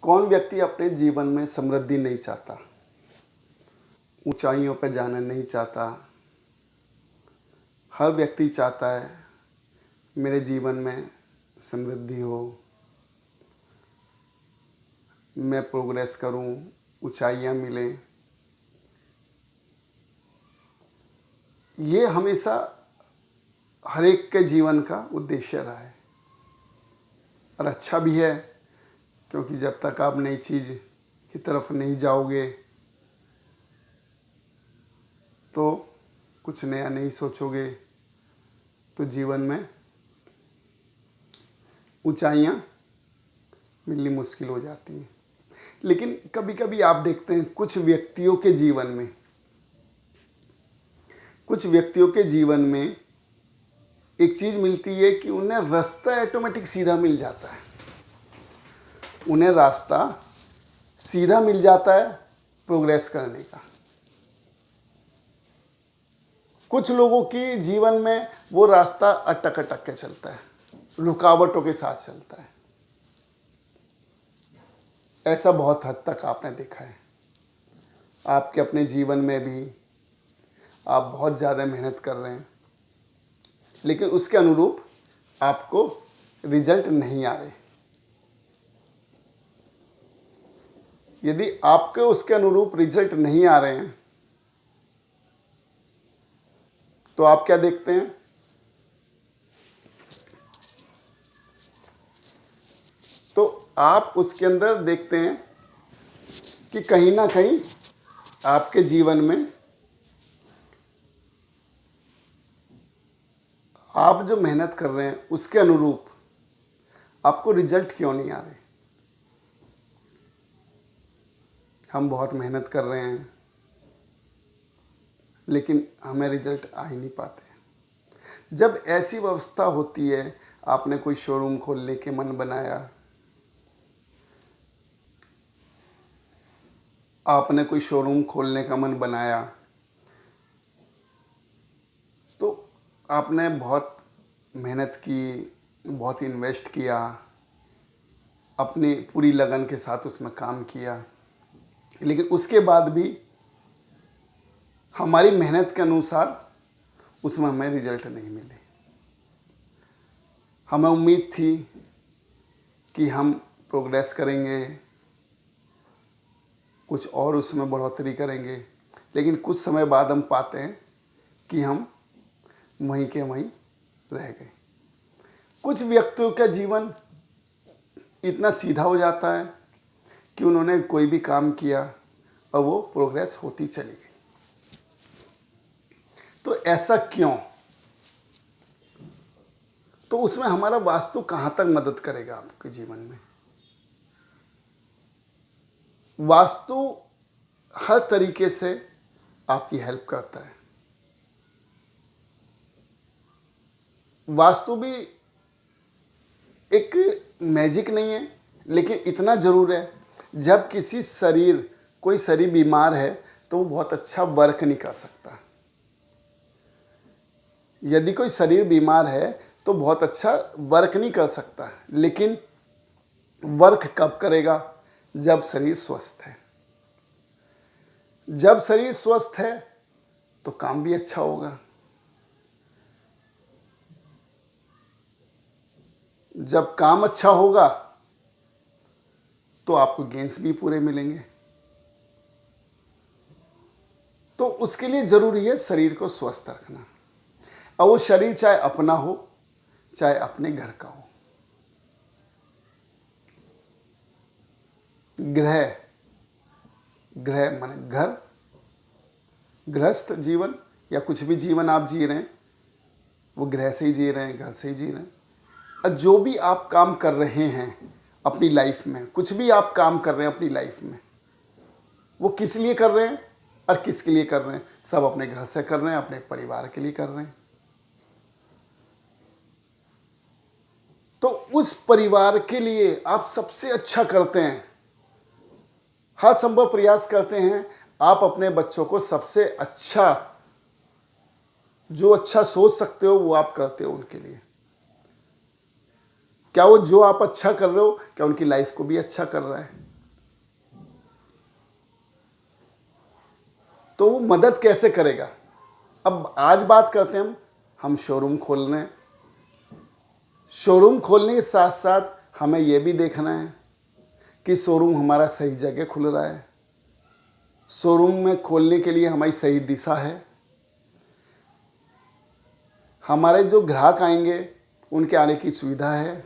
कौन व्यक्ति अपने जीवन में समृद्धि नहीं चाहता, ऊंचाइयों पर जाना नहीं चाहता। हर व्यक्ति चाहता है मेरे जीवन में समृद्धि हो, मैं प्रोग्रेस करूं, ऊंचाइयां मिलें। ये हमेशा हर एक के जीवन का उद्देश्य रहा है और अच्छा भी है, क्योंकि जब तक आप नई चीज़ की तरफ नहीं जाओगे तो कुछ नया नहीं सोचोगे तो जीवन में ऊंचाइयां मिलनी मुश्किल हो जाती हैं। लेकिन कभी कभी आप देखते हैं कुछ व्यक्तियों के जीवन में एक चीज़ मिलती है कि उन्हें रास्ता ऑटोमेटिक सीधा मिल जाता है। उन्हें रास्ता सीधा मिल जाता है प्रोग्रेस करने का। कुछ लोगों की जीवन में वो रास्ता अटक अटक के चलता है, रुकावटों के साथ चलता है। ऐसा बहुत हद तक आपने देखा है। आपके अपने जीवन में भी आप बहुत ज़्यादा मेहनत कर रहे हैं, लेकिन उसके अनुरूप आपको रिजल्ट नहीं आ रहे। यदि आपके उसके अनुरूप रिजल्ट नहीं आ रहे हैं तो आप क्या देखते हैं? तो आप उसके अंदर देखते हैं कि कहीं ना कहीं आपके जीवन में आप जो मेहनत कर रहे हैं उसके अनुरूप आपको रिजल्ट क्यों नहीं आ रहे। हम बहुत मेहनत कर रहे हैं लेकिन हमें रिजल्ट आ ही नहीं पाते। जब ऐसी व्यवस्था होती है, आपने कोई शोरूम खोलने के मन बनाया, आपने कोई शोरूम खोलने का मन बनाया तो आपने बहुत मेहनत की, बहुत इन्वेस्ट किया, अपनी पूरी लगन के साथ उसमें काम किया, लेकिन उसके बाद भी हमारी मेहनत के अनुसार उसमें हमें रिजल्ट नहीं मिले। हमें उम्मीद थी कि हम प्रोग्रेस करेंगे, कुछ और उसमें बढ़ोतरी करेंगे, लेकिन कुछ समय बाद हम पाते हैं कि हम वहीं के वहीं रह गए। कुछ व्यक्तियों का जीवन इतना सीधा हो जाता है कि उन्होंने कोई भी काम किया और वो प्रोग्रेस होती चली गई। तो ऐसा क्यों? तो उसमें हमारा वास्तु कहाँ तक मदद करेगा आपके जीवन में? वास्तु हर तरीके से आपकी हेल्प करता है। वास्तु भी एक मैजिक नहीं है, लेकिन इतना ज़रूर है, जब कोई शरीर बीमार है तो वो बहुत अच्छा वर्क नहीं कर सकता। यदि कोई शरीर बीमार है तो बहुत अच्छा वर्क नहीं कर सकता, लेकिन वर्क कब करेगा? जब शरीर स्वस्थ है। जब शरीर स्वस्थ है तो काम भी अच्छा होगा। जब काम अच्छा होगा तो आपको गेन्स भी पूरे मिलेंगे। तो उसके लिए जरूरी है शरीर को स्वस्थ रखना। और वो शरीर चाहे अपना हो चाहे अपने घर का हो। ग्रह माने घर, गृहस्थ जीवन या कुछ भी जीवन आप जी रहे हैं वो ग्रह से ही जी रहे हैं, घर से ही जी रहे हैं। और जो भी आप काम कर रहे हैं अपनी लाइफ में, कुछ भी आप काम कर रहे हैं अपनी लाइफ में, वो किस लिए कर रहे हैं और किसके लिए कर रहे हैं? सब अपने घर से कर रहे हैं, अपने परिवार के लिए कर रहे हैं। तो उस परिवार के लिए आप सबसे अच्छा करते हैं, हर संभव प्रयास करते हैं। आप अपने बच्चों को सबसे अच्छा, जो अच्छा सोच सकते हो वो आप करते हो उनके लिए। क्या वो जो आप अच्छा कर रहे हो, क्या उनकी लाइफ को भी अच्छा कर रहा है? तो वो मदद कैसे करेगा। अब आज बात करते हैं हम शोरूम खोल रहे हैं। शोरूम खोलने के साथ साथ हमें यह भी देखना है कि शोरूम हमारा सही जगह खुल रहा है, शोरूम में खोलने के लिए हमारी सही दिशा है, हमारे जो ग्राहक आएंगे उनके आने की सुविधा है,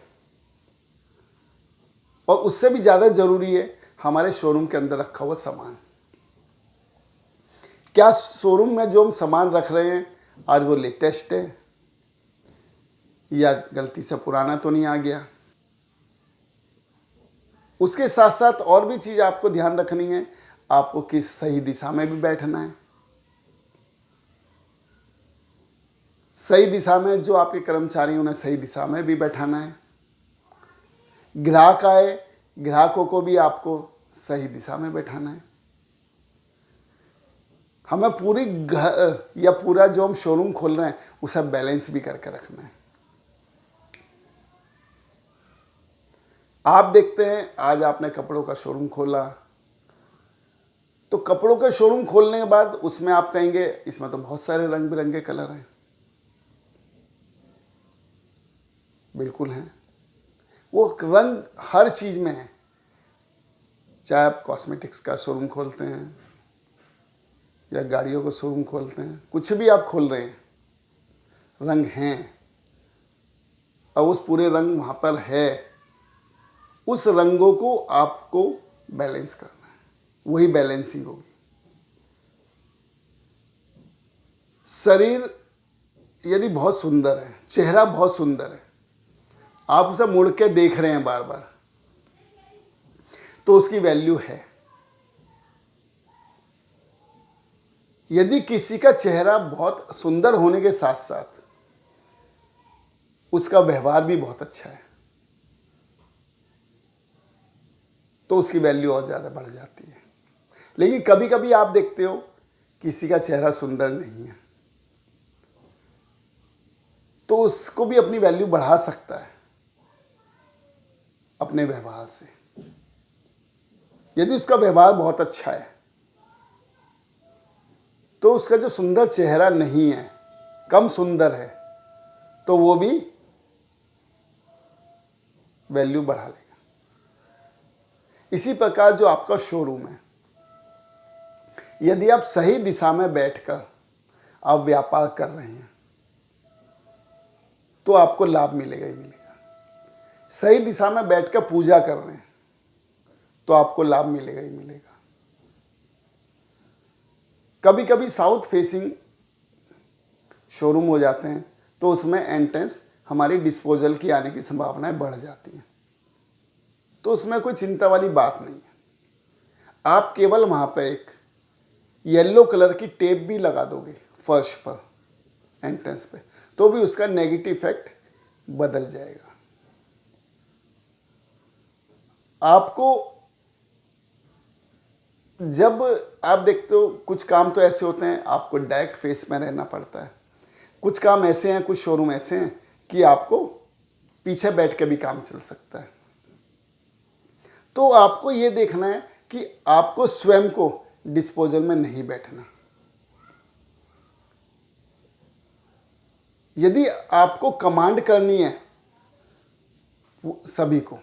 और उससे भी ज़्यादा ज़रूरी है हमारे शोरूम के अंदर रखा हुआ सामान। क्या शोरूम में जो हम सामान रख रहे हैं आज वो लेटेस्ट है या गलती से पुराना तो नहीं आ गया। उसके साथ साथ और भी चीज़ आपको ध्यान रखनी है, आपको किस सही दिशा में भी बैठना है। सही दिशा में जो आपके कर्मचारी उन्हें सही दिशा में भी बैठाना है। ग्राहक आए, ग्राहकों को भी आपको सही दिशा में बैठाना है। हमें पूरी घर या पूरा जो हम शोरूम खोल रहे हैं उसे बैलेंस भी करके रखना है। आप देखते हैं आज आपने कपड़ों का शोरूम खोला, तो कपड़ों का शोरूम खोलने के बाद उसमें आप कहेंगे इसमें तो बहुत सारे रंग बिरंगे कलर हैं। बिल्कुल हैं, वो रंग हर चीज में है। चाहे आप कॉस्मेटिक्स का शोरूम खोलते हैं या गाड़ियों का शोरूम खोलते हैं, कुछ भी आप खोल रहे हैं, रंग हैं और उस पूरे रंग वहां पर है। उस रंगों को आपको बैलेंस करना है, वही बैलेंसिंग होगी। शरीर यदि बहुत सुंदर है, चेहरा बहुत सुंदर है, आप उसे मुड़ के देख रहे हैं बार बार, तो उसकी वैल्यू है। यदि किसी का चेहरा बहुत सुंदर होने के साथ साथ उसका व्यवहार भी बहुत अच्छा है, तो उसकी वैल्यू और ज़्यादा बढ़ जाती है। लेकिन कभी कभी आप देखते हो किसी का चेहरा सुंदर नहीं है, तो उसको भी अपनी वैल्यू बढ़ा सकता है अपने व्यवहार से। यदि उसका व्यवहार बहुत अच्छा है तो उसका जो सुंदर चेहरा नहीं है, कम सुंदर है, तो वो भी वैल्यू बढ़ा लेगा। इसी प्रकार जो आपका शोरूम है, यदि आप सही दिशा में बैठकर आप व्यापार कर रहे हैं तो आपको लाभ मिलेगा ही मिलेगा। सही दिशा में बैठकर पूजा कर रहे हैं तो आपको लाभ मिलेगा ही मिलेगा। कभी कभी साउथ फेसिंग शोरूम हो जाते हैं तो उसमें एंट्रेंस हमारी डिस्पोजल की आने की संभावनाएं बढ़ जाती हैं, तो उसमें कोई चिंता वाली बात नहीं है। आप केवल वहां पर एक येलो कलर की टेप भी लगा दोगे फर्श पर, एंट्रेंस पे, तो भी उसका नेगेटिव इफेक्ट बदल जाएगा। आपको जब आप देखते हो कुछ काम तो ऐसे होते हैं आपको डायरेक्ट फेस में रहना पड़ता है, कुछ काम ऐसे हैं, कुछ शोरूम ऐसे हैं कि आपको पीछे बैठ के भी काम चल सकता है। तो आपको ये देखना है कि आपको स्वयं को डिस्पोजल में नहीं बैठना। यदि आपको कमांड करनी है सभी को,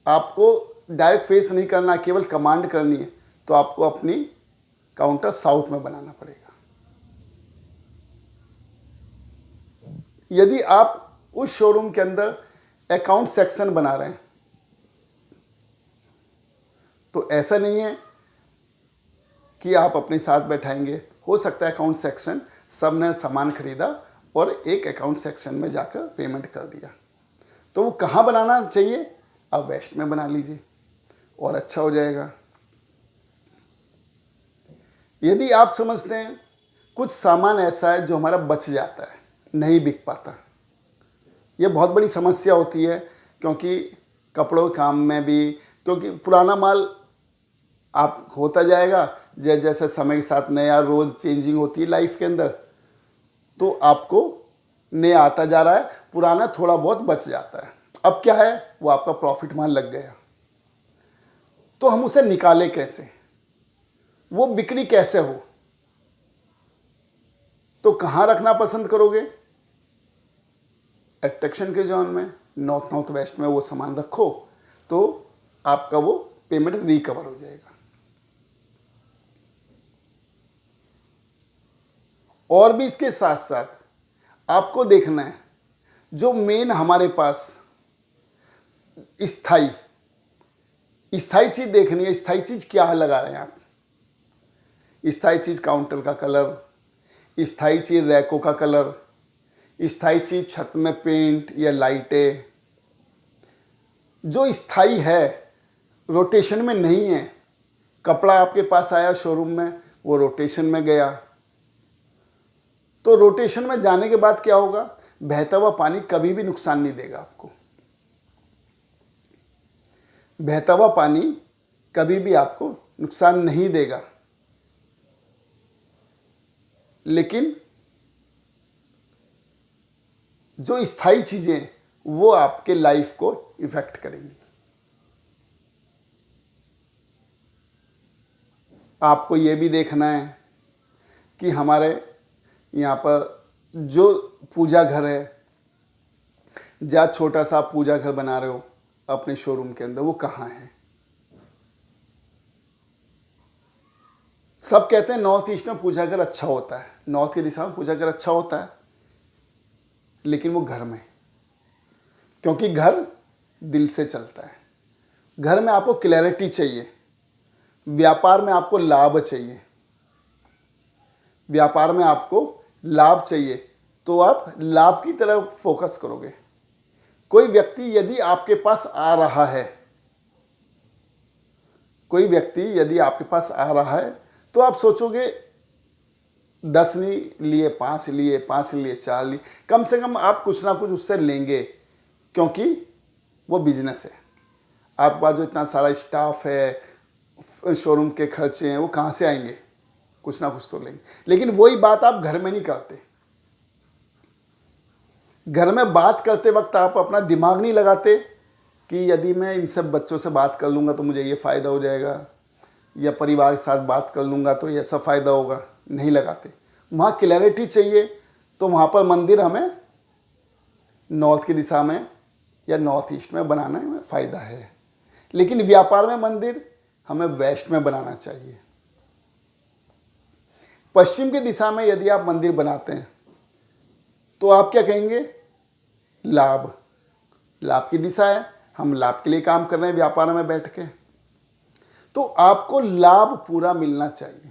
आपको डायरेक्ट फेस नहीं करना, केवल कमांड करनी है, तो आपको अपनी काउंटर साउथ में बनाना पड़ेगा। यदि आप उस शोरूम के अंदर अकाउंट सेक्शन बना रहे हैं तो ऐसा नहीं है कि आप अपने साथ बैठाएंगे। हो सकता है अकाउंट सेक्शन सब ने सामान खरीदा और एक अकाउंट सेक्शन में जाकर पेमेंट कर दिया, तो वो कहाँ बनाना चाहिए, आप वेस्ट में बना लीजिए और अच्छा हो जाएगा। यदि आप समझते हैं कुछ सामान ऐसा है जो हमारा बच जाता है, नहीं बिक पाता, यह बहुत बड़ी समस्या होती है, क्योंकि कपड़ों के काम में भी, क्योंकि पुराना माल आप होता जाएगा, जैसे समय के साथ नया रोज चेंजिंग होती है लाइफ के अंदर, तो आपको नया आता जा रहा है, पुराना थोड़ा बहुत बच जाता है। अब क्या है, वो आपका प्रॉफिट माल लग गया, तो हम उसे निकालें कैसे, वो बिक्री कैसे हो, तो कहाँ रखना पसंद करोगे? अट्रैक्शन के जोन में, नॉर्थ वेस्ट में वो सामान रखो तो आपका वो पेमेंट रिकवर हो जाएगा। और भी इसके साथ साथ आपको देखना है जो मेन हमारे पास स्थाई चीज देखनी है। स्थाई चीज क्या लगा रहे हैं आप? स्थाई चीज काउंटर का कलर, स्थाई चीज रैकों का कलर, स्थाई चीज छत में पेंट या लाइटें। जो स्थाई है, रोटेशन में नहीं है। कपड़ा आपके पास आया शोरूम में, वो रोटेशन में गया, तो रोटेशन में जाने के बाद क्या होगा? बहता हुआ पानी कभी भी नुकसान नहीं देगा आपको। बहता हुआ पानी कभी भी आपको नुकसान नहीं देगा, लेकिन जो स्थायी चीजें वो आपके लाइफ को इफेक्ट करेंगी। आपको ये भी देखना है कि हमारे यहाँ पर जो पूजा घर है, जहाँ छोटा सा आप पूजा घर बना रहे हो अपने शोरूम के अंदर, वो कहाँ है? सब कहते हैं नॉर्थ ईस्ट में पूजा घर अच्छा होता है, नॉर्थ की दिशा में पूजा घर अच्छा होता है, लेकिन वो घर में, क्योंकि घर दिल से चलता है। घर में आपको क्लैरिटी चाहिए, व्यापार में आपको लाभ चाहिए, व्यापार में आपको लाभ चाहिए, तो आप लाभ की तरफ फोकस करोगे। कोई व्यक्ति यदि आपके पास आ रहा है, कोई व्यक्ति यदि आपके पास आ रहा है, तो आप सोचोगे 10 नहीं लिए, 5 लिए, 5 लिए, 4 लिए, कम से कम आप कुछ ना कुछ उससे लेंगे, क्योंकि वो बिजनेस है। आपके पास जो इतना सारा स्टाफ है, शोरूम के खर्चे हैं, वो कहाँ से आएंगे? कुछ ना कुछ तो लेंगे। लेकिन वही बात आप घर में नहीं करते। घर में बात करते वक्त आप अपना दिमाग नहीं लगाते कि यदि मैं इन सब बच्चों से बात कर लूँगा तो मुझे ये फ़ायदा हो जाएगा, या परिवार के साथ बात कर लूँगा तो ये ऐसा फ़ायदा होगा। नहीं लगाते। वहाँ क्लैरिटी चाहिए, तो वहाँ पर मंदिर हमें नॉर्थ की दिशा में या नॉर्थ ईस्ट में बनाने में फ़ायदा है, लेकिन व्यापार में मंदिर हमें वेस्ट में बनाना चाहिए। पश्चिम की दिशा में यदि आप मंदिर बनाते हैं तो आप क्या कहेंगे? लाभ, लाभ की दिशा है, हम लाभ के लिए काम कर रहे हैं व्यापार में बैठ के, तो आपको लाभ पूरा मिलना चाहिए।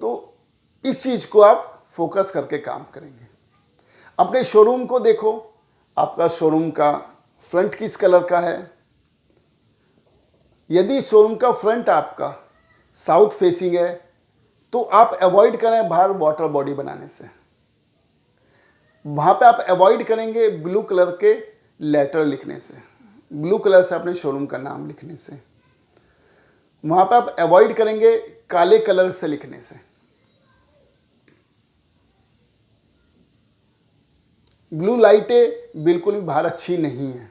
तो इस चीज को आप फोकस करके काम करेंगे। अपने शोरूम को देखो, आपका शोरूम का फ्रंट किस कलर का है? यदि शोरूम का फ्रंट आपका साउथ फेसिंग है तो आप अवॉइड करें बाहर वाटर बॉडी बनाने से। वहां पे आप अवॉइड करेंगे ब्लू कलर के लेटर लिखने से, ब्लू कलर से अपने शोरूम का नाम लिखने से। वहां पे आप अवॉइड करेंगे काले कलर से लिखने से। ब्लू लाइटें बिल्कुल भी बाहर अच्छी नहीं है।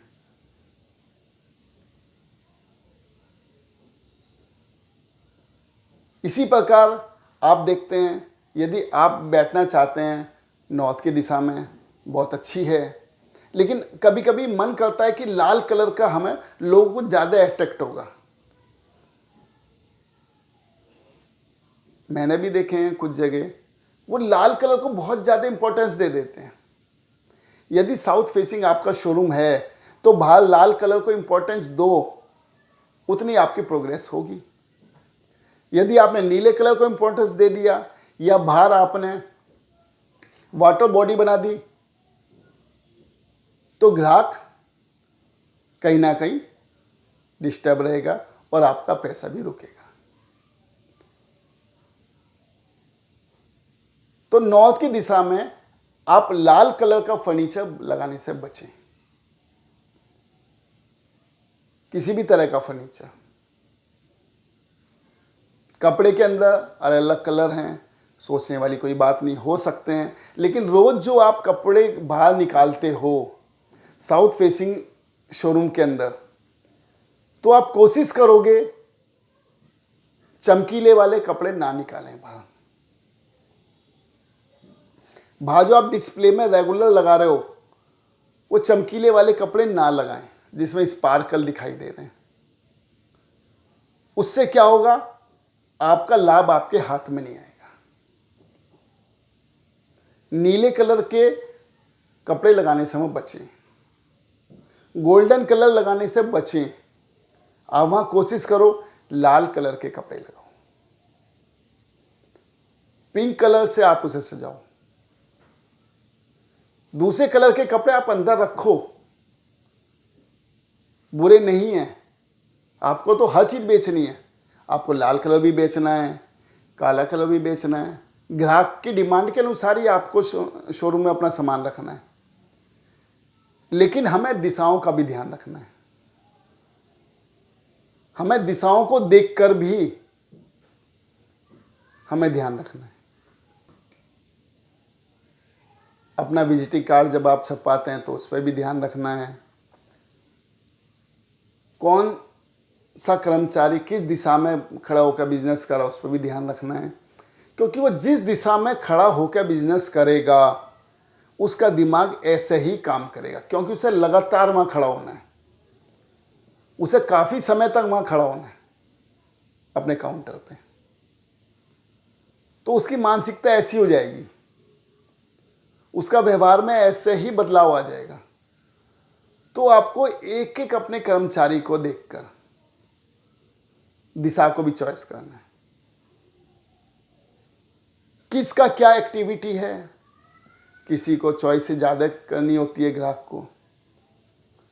इसी प्रकार आप देखते हैं, यदि आप बैठना चाहते हैं नॉर्थ की दिशा में, बहुत अच्छी है, लेकिन कभी कभी मन करता है कि लाल कलर का हमें लोगों को ज़्यादा अट्रैक्ट होगा। मैंने भी देखे हैं कुछ जगह वो लाल कलर को बहुत ज़्यादा इंपॉर्टेंस दे देते हैं। यदि साउथ फेसिंग आपका शोरूम है तो बाहर लाल कलर को इंपॉर्टेंस दो, उतनी आपकी प्रोग्रेस होगी। यदि आपने नीले कलर को इंपॉर्टेंस दे दिया या बाहर आपने वाटर बॉडी बना दी, तो ग्राहक कहीं ना कहीं डिस्टर्ब रहेगा और आपका पैसा भी रुकेगा। तो नॉर्थ की दिशा में आप लाल कलर का फर्नीचर लगाने से बचें। किसी भी तरह का फर्नीचर, कपड़े के अंदर अलग अलग कलर हैं, सोचने वाली कोई बात नहीं, हो सकते हैं, लेकिन रोज जो आप कपड़े बाहर निकालते हो साउथ फेसिंग शोरूम के अंदर, तो आप कोशिश करोगे चमकीले वाले कपड़े ना निकालें बाहर। बाहर जो आप डिस्प्ले में रेगुलर लगा रहे हो वो चमकीले वाले कपड़े ना लगाएं जिसमें स्पार्कल दिखाई दे रहे हैं। उससे क्या होगा, आपका लाभ आपके हाथ में नहीं आएगा। नीले कलर के कपड़े लगाने से हम बचें, गोल्डन कलर लगाने से बचें। आप वहां कोशिश करो लाल कलर के कपड़े लगाओ, पिंक कलर से आप उसे सजाओ। दूसरे कलर के कपड़े आप अंदर रखो, बुरे नहीं हैं। आपको तो हर चीज बेचनी है, आपको लाल कलर भी बेचना है, काला कलर भी बेचना है। ग्राहक की डिमांड के अनुसार ही आपको शोरूम में अपना सामान रखना है। लेकिन हमें दिशाओं का भी ध्यान रखना है। हमें दिशाओं को देखकर भी हमें ध्यान रखना है। अपना विजिटिंग कार्ड जब आप छपवाते हैं तो उस पर भी ध्यान रखना है। कौन सा कर्मचारी किस दिशा में खड़ा होकर बिजनेस कर रहा है उस पर भी ध्यान रखना है, क्योंकि वो जिस दिशा में खड़ा होकर बिजनेस करेगा उसका दिमाग ऐसे ही काम करेगा, क्योंकि उसे लगातार वहां खड़ा होना है, उसे काफी समय तक वहां खड़ा होना है अपने काउंटर पे। तो उसकी मानसिकता ऐसी हो जाएगी, उसका व्यवहार में ऐसे ही बदलाव आ जाएगा। तो आपको एक एक अपने कर्मचारी को देखकर दिशा को भी चॉइस करना है। किसका क्या एक्टिविटी है, किसी को चॉइस से ज़्यादा करनी होती है ग्राहक को,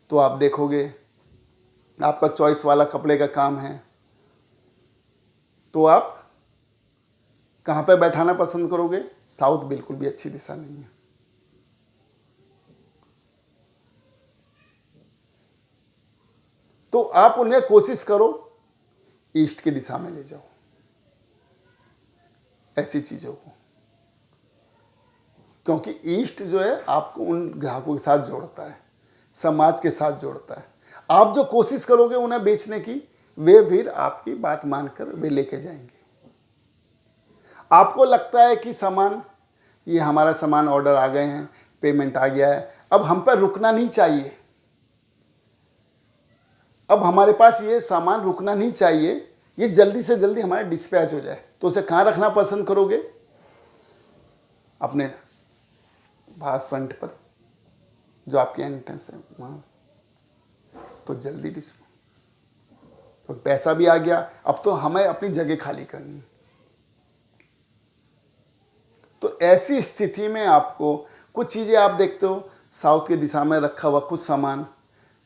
तो आप देखोगे आपका चॉइस वाला कपड़े का काम है तो आप कहाँ पे बैठाना पसंद करोगे। साउथ बिल्कुल भी अच्छी दिशा नहीं है। तो आप उन्हें कोशिश करो ईस्ट की दिशा में ले जाओ, ऐसी चीज़ों को, क्योंकि ईस्ट जो है आपको उन ग्राहकों के साथ जोड़ता है, समाज के साथ जोड़ता है। आप जो कोशिश करोगे उन्हें बेचने की, वे फिर आपकी बात मानकर वे लेके जाएंगे। आपको लगता है कि सामान, ये हमारा सामान ऑर्डर आ गए हैं, पेमेंट आ गया है, अब हम पर रुकना नहीं चाहिए, अब हमारे पास ये सामान रुकना नहीं चाहिए, ये जल्दी से जल्दी हमारे डिस्पैच हो जाए, तो उसे कहाँ रखना पसंद करोगे, अपने बाहर फ्रंट पर जो आपकी एंट्रेंस है वहाँ, तो जल्दी डिस्पैच, तो पैसा भी आ गया, अब तो हमें अपनी जगह खाली करनी है। तो ऐसी स्थिति में आपको कुछ चीज़ें आप देखते हो, साउथ की दिशा में रखा हुआ कुछ सामान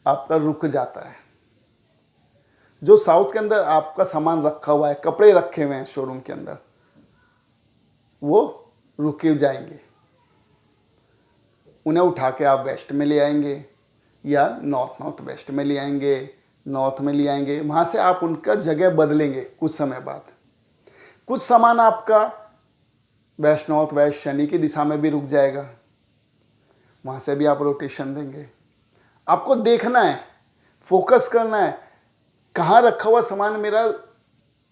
आपका रुक जाता है। जो साउथ के अंदर आपका सामान रखा हुआ है, कपड़े रखे हुए हैं शोरूम के अंदर, वो रुके जाएंगे, उन्हें उठा के आप वेस्ट में ले आएंगे या नॉर्थ वेस्ट में ले आएंगे, नॉर्थ में ले आएंगे, वहाँ से आप उनका जगह बदलेंगे कुछ समय बाद। कुछ सामान आपका वेस्ट नॉर्थ वेस्ट शनि की दिशा में भी रुक जाएगा, वहाँ से भी आप रोटेशन देंगे। आपको देखना है, फोकस करना है, कहाँ रखा हुआ सामान मेरा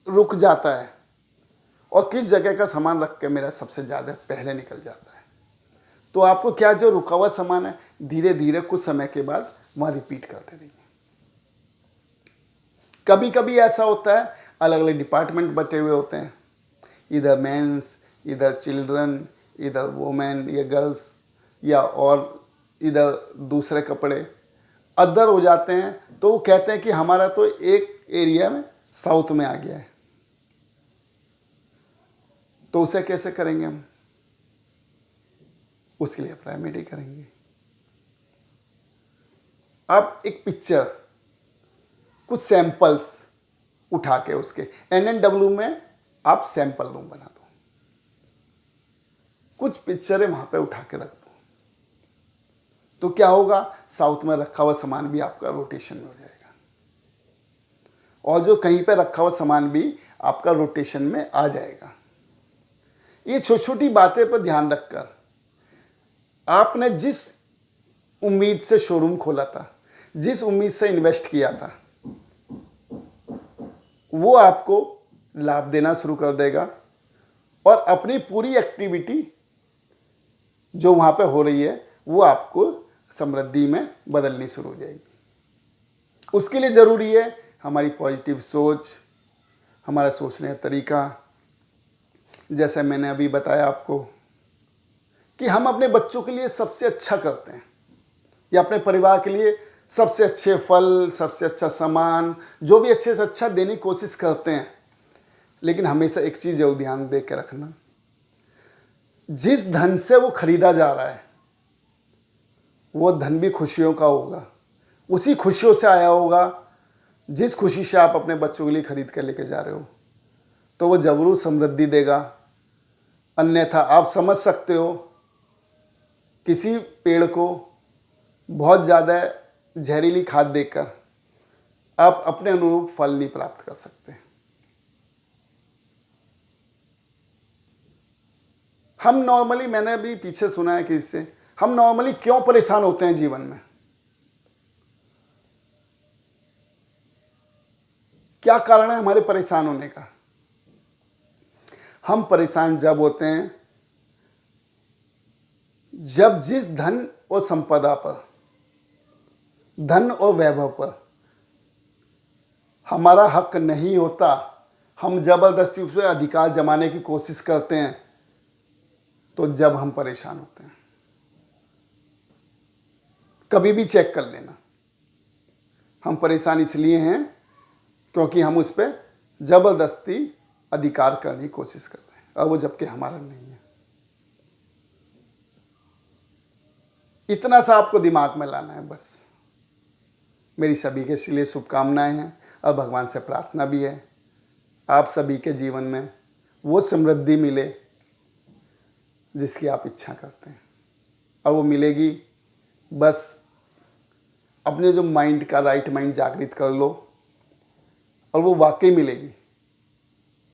रुक जाता है और किस जगह का सामान रख के मेरा सबसे ज़्यादा पहले निकल जाता है। तो आपको क्या, जो रुका हुआ सामान है धीरे धीरे कुछ समय के बाद वहाँ रिपीट करते रहिए। कभी कभी ऐसा होता है, अलग अलग डिपार्टमेंट बटे हुए होते हैं, इधर मेंस, इधर चिल्ड्रन, इधर वुमेन या गर्ल्स, या और इधर दूसरे कपड़े अदर हो जाते हैं। तो वो कहते हैं कि हमारा तो एक एरिया में साउथ में आ गया है, तो उसे कैसे करेंगे हम, उसके लिए रेमेडी करेंगे। आप एक पिक्चर, कुछ सैंपल्स उठा के उसके NNW में आप सैंपल रूम बना दो, कुछ पिक्चरें वहां पे उठा के रख दो, तो क्या होगा, साउथ में रखा हुआ सामान भी आपका रोटेशन में हो जाएगा और जो कहीं पे रखा हुआ सामान भी आपका रोटेशन में आ जाएगा। ये छोटी छोटी बातें पर ध्यान रखकर आपने जिस उम्मीद से शोरूम खोला था, जिस उम्मीद से इन्वेस्ट किया था, वो आपको लाभ देना शुरू कर देगा और अपनी पूरी एक्टिविटी जो वहाँ पे हो रही है वो आपको समृद्धि में बदलनी शुरू हो जाएगी। उसके लिए ज़रूरी है हमारी पॉजिटिव सोच, हमारा सोचने का तरीका। जैसे मैंने अभी बताया आपको कि हम अपने बच्चों के लिए सबसे अच्छा करते हैं या अपने परिवार के लिए सबसे अच्छे फल, सबसे अच्छा सामान, जो भी अच्छे से अच्छा देने की कोशिश करते हैं। लेकिन हमेशा एक चीज़ जरूर ध्यान दे के रखना, जिस धन से वो खरीदा जा रहा है वो धन भी खुशियों का होगा, उसी खुशियों से आया होगा जिस खुशी से आप अपने बच्चों के लिए खरीद कर लेके जा रहे हो, तो वो जरूर समृद्धि देगा। अन्यथा आप समझ सकते हो किसी पेड़ को बहुत ज़्यादा जहरीली खाद देकर आप अपने अनुरूप फल नहीं प्राप्त कर सकते। हम नॉर्मली, मैंने अभी पीछे सुना है कि इससे हम नॉर्मली क्यों परेशान होते हैं जीवन में, क्या कारण है हमारे परेशान होने का? हम परेशान जब होते हैं जब जिस धन और संपदा पर, धन और वैभव पर हमारा हक नहीं होता, हम जबरदस्ती उस पर अधिकार जमाने की कोशिश करते हैं, तो जब हम परेशान होते हैं। कभी भी चेक कर लेना, हम परेशान इसलिए हैं क्योंकि हम उस पर जबरदस्ती अधिकार करने की कोशिश कर रहे हैं, और वो जबकि हमारा नहीं है। इतना सा आपको दिमाग में लाना है बस। मेरी सभी के लिए शुभकामनाएं हैं और भगवान से प्रार्थना भी है आप सभी के जीवन में वो समृद्धि मिले जिसकी आप इच्छा करते हैं, और वो मिलेगी बस अपने जो माइंड का राइट माइंड जागृत कर लो, और वो वाकई मिलेगी।